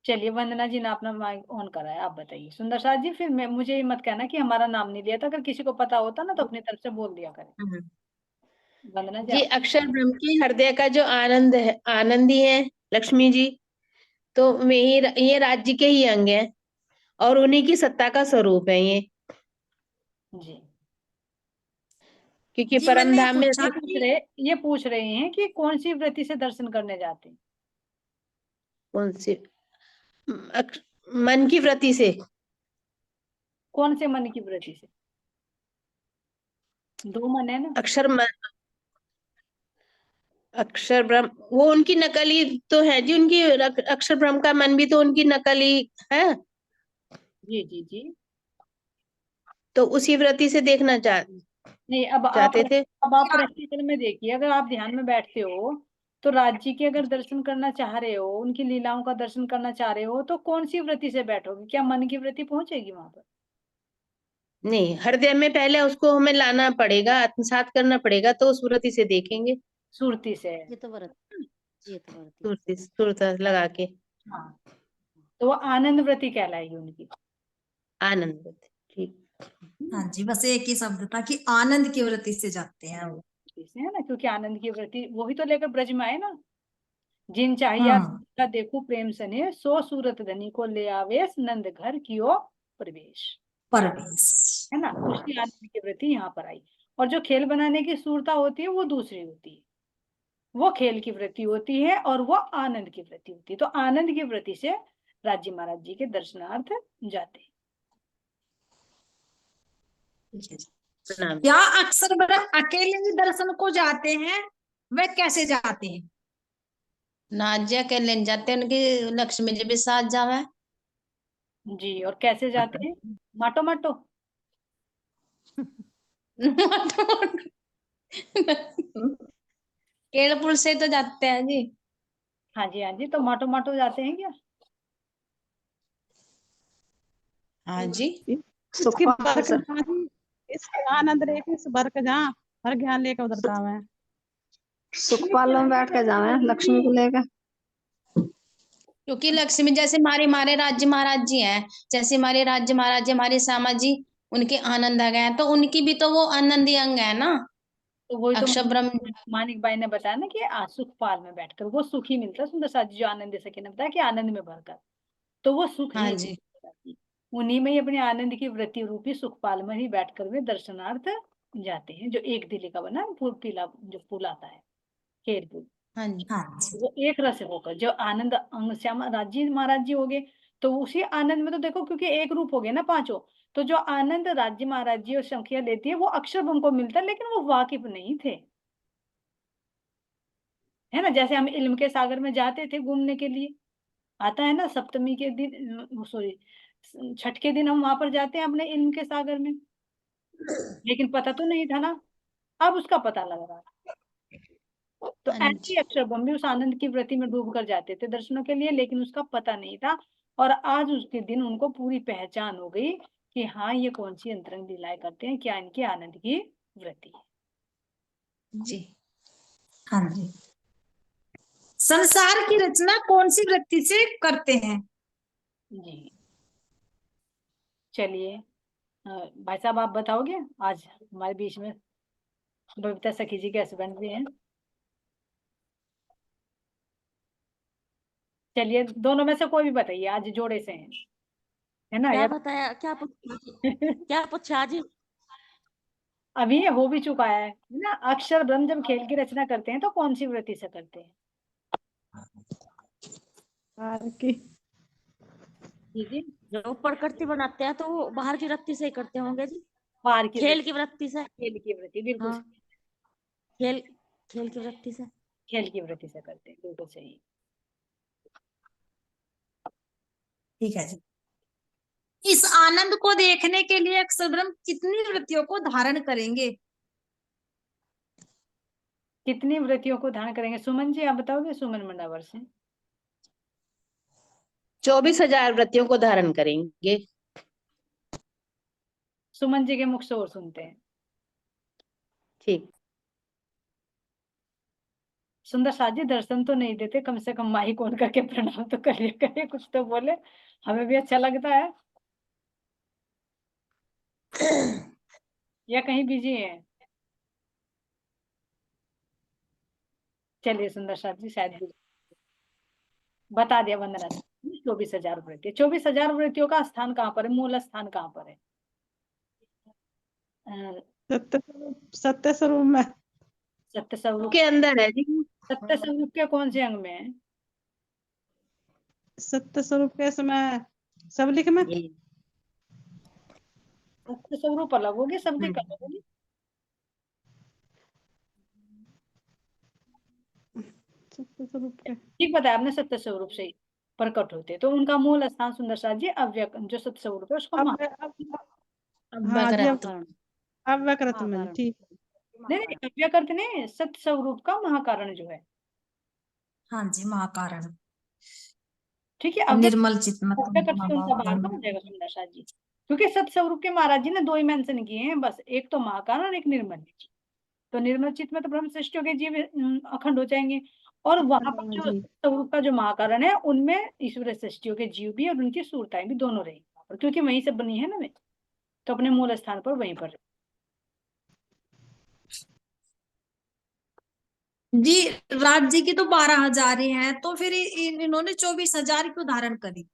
[SPEAKER 2] चलिए वंदना जी ने अपना माइक ऑन करा है, आप बताइए सुंदर साथ जी। फिर मुझे ये मत कहना कि हमारा नाम नहीं लिया था, अगर किसी को पता होता ना तो अपनी तरफ से बोल दिया करें। वंदना जी
[SPEAKER 4] जी
[SPEAKER 2] आप।
[SPEAKER 4] अक्षर ब्रह्म की हृदय का जो आनंद है, आनंदी है लक्ष्मी जी, तो ये राज्य के ही अंग है और उन्हीं की सत्ता का स्वरूप है ये,
[SPEAKER 2] जी
[SPEAKER 4] क्योंकि
[SPEAKER 1] जी
[SPEAKER 4] परम
[SPEAKER 1] मैंने
[SPEAKER 4] धाम में
[SPEAKER 1] पूछा कि
[SPEAKER 2] ये पूछ रहे हैं कि कौन सी वृत्ति से दर्शन करने जाते हैं।
[SPEAKER 4] कौन सी मन की वृत्ति से।
[SPEAKER 2] कौन से मन की वृत्ति से? दो मन है ना।
[SPEAKER 4] अक्षर ब्रह्म वो उनकी नकल ही तो है जी, उनकी अक्षर ब्रह्म का मन भी तो उनकी नकल ही है।
[SPEAKER 2] जी जी जी।
[SPEAKER 4] तो उसी वृत्ति से देखना
[SPEAKER 2] नहीं अब
[SPEAKER 4] चाहते थे।
[SPEAKER 2] आप प्रैक्टिकल में देखिए, अगर आप ध्यान में बैठते हो तो राज्य के अगर दर्शन करना चाह रहे हो, उनकी लीलाओं का दर्शन करना चाह रहे हो, तो कौन सी वृत्ति से बैठोगे? क्या मन की वृत्ति पहुंचेगी वहां पर?
[SPEAKER 4] नहीं, हृदय में पहले उसको हमें लाना पड़ेगा, आत्मसात करना पड़ेगा, तो उस वृत्ति से देखेंगे।
[SPEAKER 2] सुरती से।
[SPEAKER 11] ये तो व्रत, ये तो व्रत।
[SPEAKER 4] सुरता लगा के।
[SPEAKER 2] हाँ तो वो आनंद वृत्ति कहलाएगी उनकी।
[SPEAKER 4] आनंद वृत्ति, ठीक।
[SPEAKER 1] हाँ जी, बस एक ही शब्द था कि आनंद की वृत्ति से जाते हैं वो।
[SPEAKER 2] से है ना, क्योंकि आनंद की वृत्ति वही तो लेकर ब्रज में आए ना। जिन चाहिया देखो प्रेम सने, सो सूरत धनी को ले आवेश, नंद घर कियो प्रवेश।
[SPEAKER 1] परवेश
[SPEAKER 2] है ना, उसकी आनंद की वृत्ति यहाँ पर आई। और जो खेल बनाने की सूरता होती है वो दूसरी होती है, वो खेल की वृत्ति होती है और वो आनंद की वृत्ति होती है। तो आनंद की वृत्ति से राज्य महाराज जी के दर्शनार्थ जाते हैं।
[SPEAKER 1] क्या अक्सर ब्रह्म अकेले ही दर्शन को जाते हैं? वे कैसे जाते हैं?
[SPEAKER 9] नाजिया के ले जाते हैं, उनकी लक्ष्मी जी भी साथ जावे।
[SPEAKER 2] जी और कैसे जाते हैं? माटो माटो
[SPEAKER 9] केड़पुर से तो जाते हैं जी।
[SPEAKER 2] हाँ जी, हाँ जी, तो माटो माटो जाते हैं क्या?
[SPEAKER 9] हाँ जी।
[SPEAKER 3] इसकी
[SPEAKER 7] सुखपाल
[SPEAKER 3] बरक
[SPEAKER 7] सर
[SPEAKER 3] जहाँ जी, इसके आनंद रे इस बरक जहाँ हर ज्ञान लेकर उधर काम है।
[SPEAKER 7] सुखपाल में बैठ के जावे लक्ष्मी को लेकर।
[SPEAKER 9] क्योंकि लक्ष्मी जैसे हमारे राज्य महाराज जी हैं, जैसे हमारे राज्य महाराज जी हमारे श्यामा जी उनके आनंद आ गए हैं, तो उनकी भी तो वो आनंदी अंग है ना।
[SPEAKER 2] तो वही तो
[SPEAKER 9] अक्षर ब्रह्म
[SPEAKER 2] मानिक बाई ने बताया ना कि सुखपाल में बैठकर वो सुख ही मिलता है। सुंदर साथ जी जो आनंद दे सके ने बताया कि आनंद में भरकर, तो वो सुख
[SPEAKER 9] हाँ
[SPEAKER 2] ही
[SPEAKER 9] जी।
[SPEAKER 2] है। उन्हीं में ही अपने आनंद की वृत्ति रूपी सुखपाल में ही बैठकर वे दर्शनार्थ जाते हैं। जो एक दिली का बना फूल पीला जो फूल आता है खेर फूल,
[SPEAKER 9] हाँ जी।
[SPEAKER 1] हाँ जी।
[SPEAKER 2] वो एक रस होकर जो आनंद अंग श्यामा राज जी महाराज जी हो गए, तो उसी आनंद में तो देखो क्योंकि एक रूप हो गए ना पांचों, तो जो आनंद राज्य महाराज जी और संख्या लेती है वो अक्षर उनको मिलता है, लेकिन वो वाकिफ नहीं थे, है ना। जैसे हम इल्म के सागर में जाते थे घूमने के लिए, आता है ना सप्तमी के दिन, सॉरी छठ के दिन हम वहां पर जाते हैं अपने इल्म के सागर में, लेकिन पता तो नहीं था ना, अब उसका पता लग रहा है। तो
[SPEAKER 9] हाँ
[SPEAKER 2] ऐसे ही
[SPEAKER 9] जी।
[SPEAKER 2] अक्षर ब्रह्म भी उस आनंद की वृत्ति में डूब कर जाते थे दर्शनों के लिए, लेकिन उसका पता नहीं था। और आज उसके दिन उनको पूरी पहचान हो गई कि हाँ ये कौन सी अंतरंग लीलाएं करते हैं, क्या इनकी आनंद की वृत्ति है।
[SPEAKER 9] जी।
[SPEAKER 1] हाँ जी। संसार की रचना कौन सी वृत्ति से करते हैं?
[SPEAKER 2] जी चलिए भाई साहब आप बताओगे। आज हमारे बीच में बबीता सखी जी के हस्बैंड भी हैं। चलिए दोनों में से कोई भी बताइए, आज जोड़े से हैं, है ना।
[SPEAKER 14] क्या
[SPEAKER 2] या
[SPEAKER 14] बताया, क्या पूछा जी? क्या पूछा जी?
[SPEAKER 2] अभी ये हो भी चुका है ना। अक्षर ब्रह्म जब खेल की रचना करते हैं तो कौन सी वृत्ति से करते हैं?
[SPEAKER 3] की
[SPEAKER 2] जी जी
[SPEAKER 14] जो प्रकृति बनाते हैं तो वो बाहर की वृत्ति से ही करते होंगे जी।
[SPEAKER 2] बाहर की
[SPEAKER 14] खेल की वृत्ति से।
[SPEAKER 2] खेल की वृत्ति बिल्कुल
[SPEAKER 14] हाँ, खेल खेल की वृत्ति से।
[SPEAKER 2] खेल की वृत्ति से करते हैं, बिल्कुल सही।
[SPEAKER 1] ठीक है जी। इस आनंद को देखने के लिए अक्षर ब्रह्म कितनी वृत्तियों को धारण करेंगे?
[SPEAKER 2] कितनी वृत्तियों को धारण करेंगे? सुमन जी आप बताओगे। सुमन मंडावर से।
[SPEAKER 4] 24,000 वृत्तियों को धारण करेंगे।
[SPEAKER 2] सुमन जी के मुख से और सुनते हैं।
[SPEAKER 4] ठीक।
[SPEAKER 2] सुंदर साथ जी दर्शन तो नहीं देते, कम से कम माइक ऑन करके प्रणाम तो करिए, करिए कुछ तो बोले, हमें भी अच्छा लगता है। या कहीं बिजी है? चलिए सुंदर साथ जी शायद भी बता दिया। वंदना 24,000 वृत्ति। 24,000 वृत्तियों का स्थान कहाँ पर है? मूल स्थान कहाँ पर है?
[SPEAKER 3] सत्य स्वरूप में।
[SPEAKER 2] सत्य स्वरूप
[SPEAKER 4] के अंदर है जी।
[SPEAKER 2] सत्य स्वरूप के कौन से अंग में है?
[SPEAKER 3] सत्य स्वरूप के समय सबलिख में।
[SPEAKER 2] सत्य स्वरूप अलग होगी, शब्दिक अलग होगी।
[SPEAKER 3] सत्य स्वरूप के
[SPEAKER 2] ठीक बताया आपने, सत्य स्वरूप से ही प्रकट होते, तो उनका मूल स्थान सुंदर साथ जी अव्यक्त जो सत्य स्वरूप है उसको
[SPEAKER 3] हाँ जी, अव्यकृत में जी, ठीक है।
[SPEAKER 2] नहीं अव्यकृत नहीं, सत्य स्वरूप का महाकारण जो है।
[SPEAKER 1] हाँ जी, महाकारण।
[SPEAKER 2] ठीक है। अव्यक्त
[SPEAKER 1] निर्मल चित्त
[SPEAKER 2] अव्यकृत से उनका बाहर का हो जाएगा सुंदर साथ जी, क्योंकि सत्य स्वरूप के महाराज जी ने दो ही मेंशन किए हैं बस, एक तो महाकारण एक निर्मल। तो निर्मल चित्त में तो ब्रह्म सृष्टियों के जीव अखंड हो जाएंगे, और वहां पर जो स्वरूप का जो महाकारण है उनमें ईश्वर सृष्टियों के जीव भी और उनकी सूरताएं भी दोनों रहेंगी वहां पर, क्योंकि वहीं से बनी है ना वे, तो अपने मूल स्थान पर वहीं पर।
[SPEAKER 1] जी राज्य की तो 12,000 ही है, तो फिर इन्होंने 24,000 क्यों धारण करी?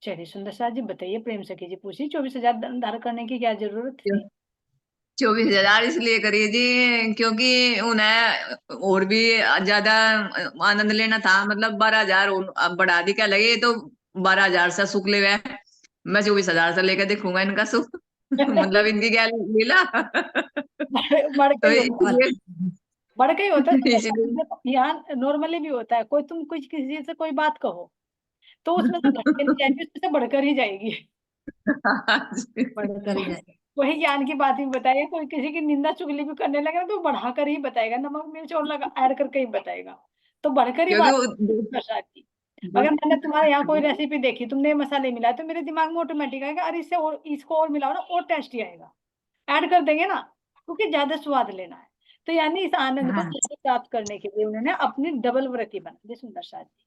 [SPEAKER 2] चलिए सुंदर साथ जी बताइए। प्रेम सखी जी पूछी 24,000 धारण करने की क्या जरूरत थी?
[SPEAKER 15] 24,000 इसलिए करिए जी क्योंकि उन्हें और भी ज्यादा आनंद लेना था, मतलब 12,000 अब बढ़ा दी क्या लगे, तो 12,000 से सुख ले गए, मैं 24,000 से लेकर देखूंगा इनका सुख। मतलब इनकी क्या लीला। तो इसलिए
[SPEAKER 2] बढ़ के ही होता है।
[SPEAKER 15] इसलिए
[SPEAKER 2] यहाँ नॉर्मली भी होता है, कोई तुम कुछ किसी से कोई बात कहो तो उसमें से घट के नहीं जाएगी, उसमें से बढ़कर ही जाएगी।
[SPEAKER 1] बढ़कर ही जाएगी।
[SPEAKER 2] वही ज्ञान की बात ही बताएगा। कोई किसी की निंदा चुगली भी करने लगे ना तो बढ़ाकर ही बताएगा, नमक मिर्च और लगा ऐड करके ही बताएगा, तो बढ़कर ही
[SPEAKER 15] क्योंकि
[SPEAKER 2] बात
[SPEAKER 15] वो
[SPEAKER 2] प्रसाद की। अगर मैंने तुम्हारे यहाँ कोई रेसिपी देखी, तुमने ये मसाले मिलाए, तो मेरे दिमाग में ऑटोमेटिक आएगा, अरे इससे और इसको और मिलाओ ना, और टेस्टी आएगा, ऐड कर देंगे ना, क्योंकि ज्यादा स्वाद लेना है। तो यानी इस आनंद को
[SPEAKER 1] हाँ
[SPEAKER 2] प्राप्त करने के लिए उन्होंने अपनी डबल व्रती बना दी सुंदरसा जी।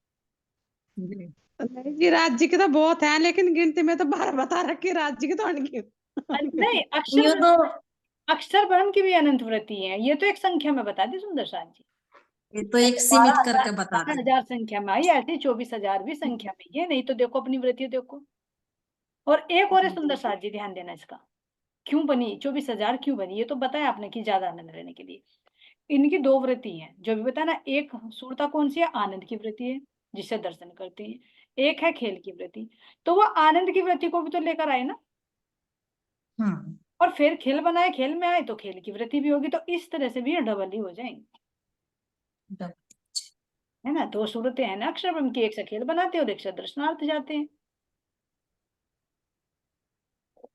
[SPEAKER 3] नहीं जी, राज्य के तो बहुत है, लेकिन गिनती में तो 12 बता रखी, राज्य के तो अनगिनत।
[SPEAKER 2] नहीं,
[SPEAKER 1] ये तो
[SPEAKER 2] अक्षर ब्रह्म की भी अनंत व्रती है, ये तो एक संख्या में बता दी सुंदरसा जी।
[SPEAKER 1] ये तो एक सीमित करके बता रहे हैं।
[SPEAKER 2] 12,000 संख्या में आई, ऐसे 24,000 भी संख्या में ये, नहीं तो देखो अपनी व्रती देखो। और एक और है सुंदरसा जी, ध्यान देना इसका, क्यों बनी 24,000 क्यों बनी, ये तो बताया आपने कि ज्यादा आनंद लेने के लिए। इनकी दो व्रती हैं जो भी बताया ना, एक सूरता कौन सी है, आनंद की व्रती है जिससे दर्शन करते हैं, एक है खेल की व्रती। तो वो आनंद की व्रती को भी तो लेकर आए ना, और फिर खेल बनाए, खेल में आए तो खेल की व्रती भी होगी, तो इस तरह से भी ये डबल ही हो जाएंगे, है ना। दो सूरतें हैं ना अक्षर ब्रह्म की, एक से खेल बनाते हैं और एक से दर्शनार्थ जाते हैं।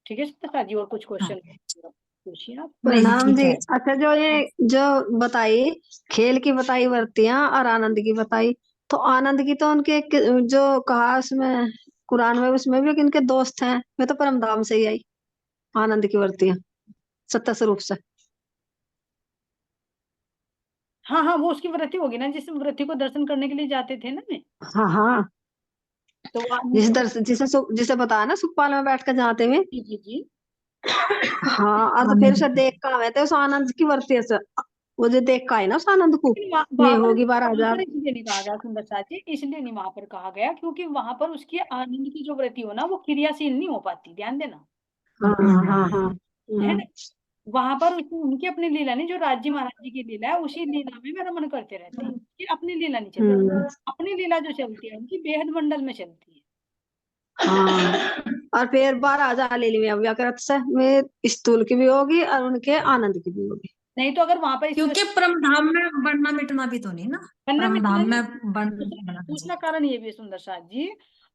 [SPEAKER 2] ठीक है सत्ता जी, और कुछ क्वेश्चन पूछिए आप।
[SPEAKER 7] प्रणाम
[SPEAKER 1] ठीक
[SPEAKER 7] जी।
[SPEAKER 1] है।
[SPEAKER 7] अच्छा, जो ये जो बताई खेल की बताई वर्तियां और आनंद की बताई, तो आनंद की तो उनके जो कहा उसमें कुरान में, उसमें भी इनके दोस्त हैं, वे तो परमधाम से ही आई आनंद की वर्तियां सत्य स्वरूप से।
[SPEAKER 2] हाँ हाँ, वो उसकी व्रती होगी ना, जिस व्रती को दर्शन करने के लिए जाते थे ना में,
[SPEAKER 7] हाँ हाँ,
[SPEAKER 2] तो वो आनंद
[SPEAKER 7] जिसे बताया ना सुखपाल में बैठ कर जाते हुए।
[SPEAKER 2] जी जी जी।
[SPEAKER 7] हाँ, और तो फिर उसे देख का आए थे उस आनंद की वर्ती से, वो जो देख का है ना उस आनंद को,
[SPEAKER 2] लेकिन
[SPEAKER 7] ये
[SPEAKER 2] वहां पर
[SPEAKER 7] होगी
[SPEAKER 2] वहां
[SPEAKER 7] 12,000।
[SPEAKER 2] पर इसलिए नहीं कहा गया सुंदरसा जी, इसलिए नहीं वहां पर कहा गया क्योंकि वहां पर उसकी आनंद की जो व्रति हो ना, वो क्रियाशील नहीं हो पाती, ध्यान देना,
[SPEAKER 7] हाँ हाँ हाँ
[SPEAKER 2] है ना। वहां पर उनकी अपनी लीला नहीं, जो राज्य महाराज जी की लीला है, उसी लीला में वे रमन करते रहते हैं, ये अपनी लीला नहीं चलती। अपनी लीला जो चलती है उनकी बेहद मंडल में चलती है।
[SPEAKER 7] हाँ, और फिर 12,000 ले ली मैं व्याकृत से, मैं स्थूल की भी होगी और उनके आनंद की भी होगी।
[SPEAKER 2] नहीं तो अगर वहां पर
[SPEAKER 1] क्योंकि परमधाम में बढ़ना मिटना भी तो नहीं ना,
[SPEAKER 2] बनना मिटना
[SPEAKER 1] परमधाम
[SPEAKER 2] नहीं,
[SPEAKER 1] में बढ़ना
[SPEAKER 2] दूसरा कारण ये भी है सुंदरसा जी,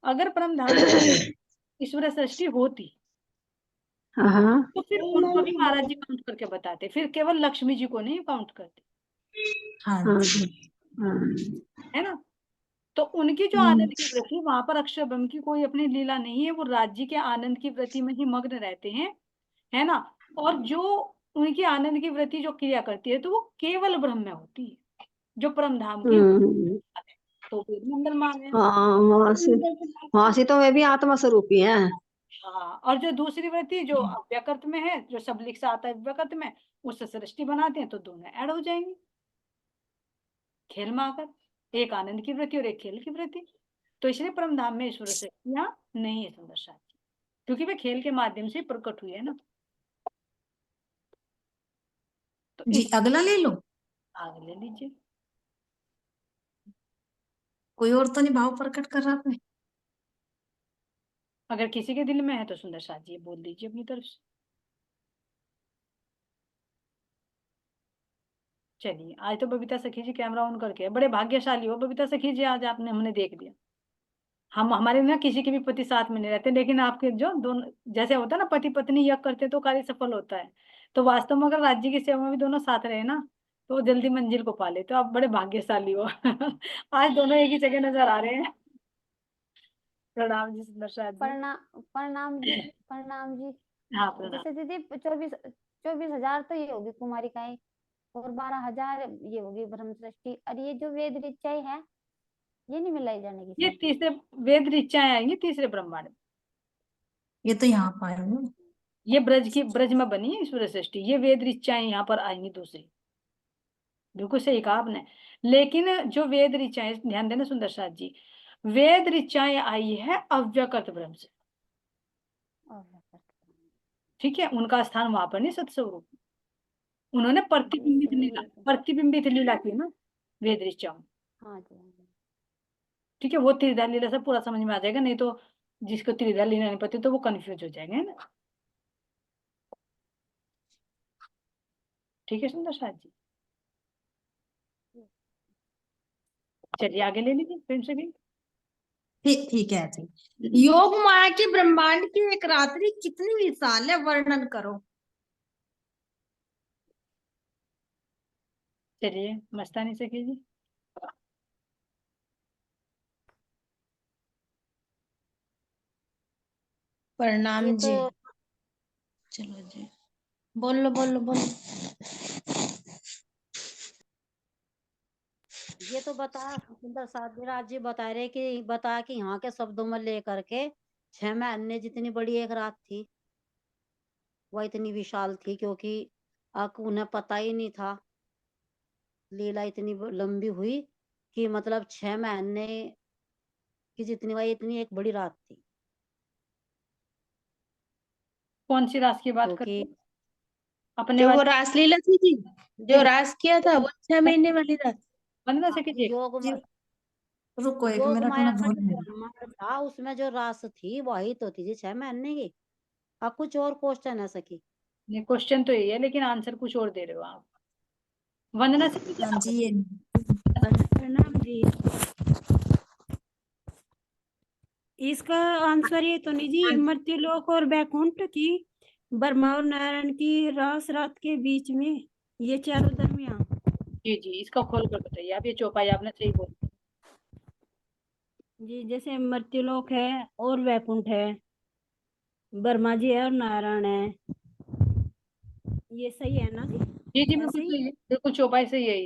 [SPEAKER 2] अगर परमधाम में ईश्वर सृष्टि होती
[SPEAKER 7] हाँ
[SPEAKER 2] तो फिर उनको भी महाराज जी काउंट करके बताते, फिर केवल लक्ष्मी जी को नहीं काउंट करते,
[SPEAKER 1] हाँ
[SPEAKER 2] है ना। तो उनकी जो आनंद की व्रति, वहां पर अक्षर ब्रह्म की कोई अपनी लीला नहीं है, वो राज्य के आनंद की व्रति में ही मग्न रहते हैं, है ना। और जो उनकी आनंद की व्रति जो क्रिया करती है, तो वो केवल ब्रह्म में होती है, जो परम धाम की, तो वेद मंडल मान है।
[SPEAKER 7] हाँ, वहां से तो वे भी आत्मा स्वरूपी है।
[SPEAKER 2] हाँ, और जो दूसरी वृत्ति जो अव्यकृत में है, जो सबलिख से आता है व्यकृत में, उससे सृष्टि बनाते हैं, तो दोनों ऐड हो जाएंगे खेल में आकर, एक आनंद की वृत्ति और एक खेल की वृत्ति। तो इसलिए परम धाम में ईश्वर शक्तियां नहीं है सुंदरसा, क्योंकि वे खेल के माध्यम से प्रकट हुई है ना। तो
[SPEAKER 1] जी, अगला ले लो,
[SPEAKER 2] आगे ले लीजिए।
[SPEAKER 1] कोई और तो नहीं भाव प्रकट कर रहा कोई।
[SPEAKER 2] अगर किसी के दिल में है तो सुंदरसा जी बोल दीजिए अपनी तरफ से। चलिए, आज तो बबीता सखी जी कैमरा ऑन करके, बड़े भाग्यशाली हो बबीता सखी जी, आज आपने हमने देख लिया। हम हमारे ना किसी के भी पति साथ में नहीं रहते, लेकिन आपके जो दोनों जैसे होता है ना, पति पत्नी यज्ञ करते तो कार्य सफल होता है, तो वास्तव में अगर राज्य की सेवा में भी दोनों साथ रहे ना, तो जल्दी मंजिल को पा ले, तो आप बड़े भाग्यशाली हो। आज दोनों एक ही जगह नजर आ रहे हैं। प्रणाम जी सुंदरसा जी।
[SPEAKER 8] प्रणाम जी, प्रणाम जी।
[SPEAKER 2] हाँ प्रणाम।
[SPEAKER 8] जैसे दीदी 24,000 तो ये होगी कुमारिकाएं, और 12,000 ये होगी ब्रह्म सृष्टि, और ये जो वेद ऋचाएं है, ये नहीं मिलाई जाने की।
[SPEAKER 2] ये तीसरे वेद ऋचाएं आएंगी तीसरे ब्रह्मांड में,
[SPEAKER 1] ये तो यहाँ पाएंगे,
[SPEAKER 2] ये ब्रज में बनी है ईश्वर सृष्टि, ये वेद ऋचाएं यहाँ पर आएंगी दूसरी। बिल्कुल सही कहा आपने, लेकिन जो वेद ऋचाएं, ध्यान देना सुंदरसा जी, वेद ऋचाएं आई है अव्यकृत ब्रह्म से, ठीक है, उनका स्थान वहां पर नहीं सत्स्वरूप, उन्होंने प्रतिबिंबित लीला की ना वेद ऋचाओं।
[SPEAKER 8] हाँ जी।
[SPEAKER 2] ठीक है, वो त्रिधा लीला से पूरा समझ में आ जाएगा, नहीं तो जिसको त्रिधा लीला नहीं पता तो वो कंफ्यूज हो जाएंगे, है ना। ठीक है सुंदरसा जी, चलिए आगे ले लीजिए प्रेम से भी।
[SPEAKER 1] ठीक है जी। योग माया की ब्रह्मांड की एक रात्रि कितनी विशाल है, वर्णन करो।
[SPEAKER 2] चलिए मस्तानी से कीजिए।
[SPEAKER 9] प्रणाम
[SPEAKER 11] ये
[SPEAKER 9] जी।
[SPEAKER 11] तो
[SPEAKER 9] चलो जी, बोलो बोलो बोलो।
[SPEAKER 11] ये तो बता सुंदर साधीराज जी बता कि यहाँ के शब्दों में लेकर के 6 महीने जितनी बड़ी एक रात थी वह इतनी विशाल थी, क्योंकि उन्हें पता ही नहीं था लीला इतनी लंबी हुई कि मतलब 6 महीने की जितनी वह इतनी एक बड़ी रात थी।
[SPEAKER 2] कौन सी रास की बात कर
[SPEAKER 11] क्योंकि
[SPEAKER 2] रहे हो? अपने
[SPEAKER 9] जो वो
[SPEAKER 2] वाली
[SPEAKER 9] रासलीला थी जी, जो रास किया था वो 6 महीने वाली रास।
[SPEAKER 2] वंदना से कीजिए।
[SPEAKER 1] जी, रुको एक
[SPEAKER 11] योग
[SPEAKER 1] मिनट,
[SPEAKER 11] माया
[SPEAKER 1] मैं
[SPEAKER 11] का
[SPEAKER 1] भूल
[SPEAKER 11] जो
[SPEAKER 1] गई।
[SPEAKER 11] ब्रह्मांड था उसमें जो रास थी वही तो थी जी 6 महीने की। अब कुछ और क्वेश्चन है सकी?
[SPEAKER 2] नहीं, क्वेश्चन तो यही है लेकिन आंसर कुछ और दे रहे हो आप। वंदना से कीजिए
[SPEAKER 1] हाँ
[SPEAKER 2] आप।
[SPEAKER 1] जी, ये
[SPEAKER 13] प्रणाम जी। इसका आंसर ये तो नहीं जी, मर्त्युलोक और बैकुंठ की ब्रह्मा और नारायण की रात के बीच में ये चारों दरमियान।
[SPEAKER 2] जी जी, इसका खोल कर बताइए आप। ये चौपाई आपने सही बोली।
[SPEAKER 13] जी जैसे मर्त्युलोक है और वैकुंठ है, ब्रह्मा जी है और नारायण है, ये सही है ना जी?
[SPEAKER 2] जी जी,
[SPEAKER 13] ऐसे
[SPEAKER 2] बिल्कुल
[SPEAKER 13] ही
[SPEAKER 2] सही है, बिल्कुल चौपाई सही है ये।